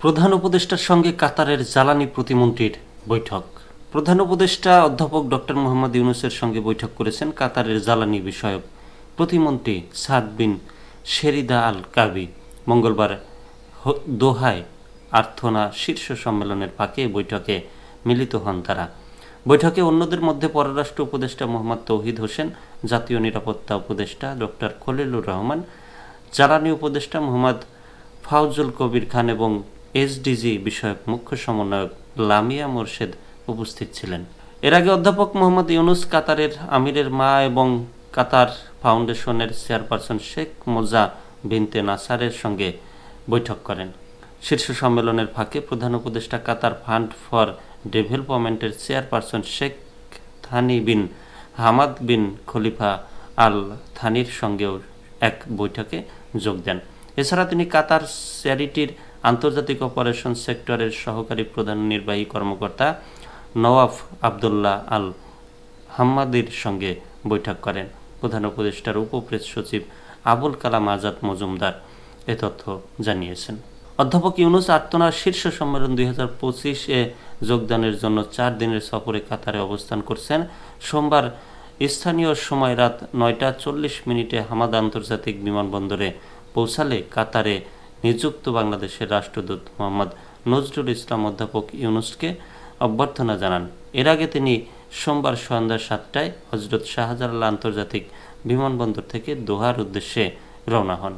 প্রধান উপদেষ্টার সঙ্গে কাতারের জ্বালানি প্রতিমন্ত্রীর বৈঠক। প্রধান উপদেষ্টা অধ্যাপক ডক্টর মোহাম্মদ ইউনূসের সঙ্গে বৈঠক করেছেন কাতারের জ্বালানি বিষয়ক প্রতিমন্ত্রী সাদ বিন শেরিদা আল কাবি। মঙ্গলবার দোহায় আর্থনা শীর্ষ সম্মেলনের ফাঁকে বৈঠকে মিলিত হন তারা। বৈঠকে অন্যদের মধ্যে পররাষ্ট্র উপদেষ্টা মোহাম্মদ তৌহিদ হোসেন, জাতীয় নিরাপত্তা উপদেষ্টা ডক্টর খলিলুর রহমান, জ্বালানি উপদেষ্টা মোহাম্মদ ফাউজুল কবির খান এবং এসডিজি বিষয়ক মুখ্য সমন্বয়ক লামিয়া মোরশেদ উপস্থিত ছিলেন। এর আগে অধ্যাপক মোহাম্মদ ইউনূস কাতারের আমিরের মা এবং কাতার ফাউন্ডেশনের চেয়ারপারসন শেখ মোজা বিনতে নাসারের সঙ্গে বৈঠক করেন। শীর্ষ সম্মেলনের ফাঁকে প্রধান উপদেষ্টা কাতার ফান্ড ফর ডেভেলপমেন্টের chairperson Sheikh Thani bin Hamad bin Khalifa Al থানির সঙ্গেও এক বৈঠকে যোগ দেন। এছাড়া তিনি কাতার চ্যারিটির আন্তর্জাতিক অপারেশন সেক্টরের সহকারী প্রধান নির্বাহী কর্মকর্তা নওয়াফ আবদুল্লাহ আল হাম্মাদির সঙ্গে বৈঠক করেন। প্রধান উপদেষ্টার উপপ্রেস সচিব আবুল কালাম আজাদ মজুমদার এ তথ্য জানিয়েছেন। অধ্যাপক ইউনূস আর্থনা শীর্ষ সম্মেলন 2025-এ যোগদানের জন্য 4 দিনের সফরে কাতারে অবস্থান করছেন। সোমবার স্থানীয় সময় রাত 9টা 40 হামাদ আন্তর্জাতিক বিমানবন্দরে পৌঁছালে কাতারে নিযুক্ত বাংলাদেশের রাষ্ট্রদূত মোহাম্মদ নজরুল ইসলাম অধ্যাপক ইউনূসকে অভ্যর্থনা জানান। এর আগে তিনি সোমবার সন্ধ্যা 7টায় হজরত শাহজালাল আন্তর্জাতিক বিমানবন্দর থেকে দোহার উদ্দেশ্যে রওনা হন।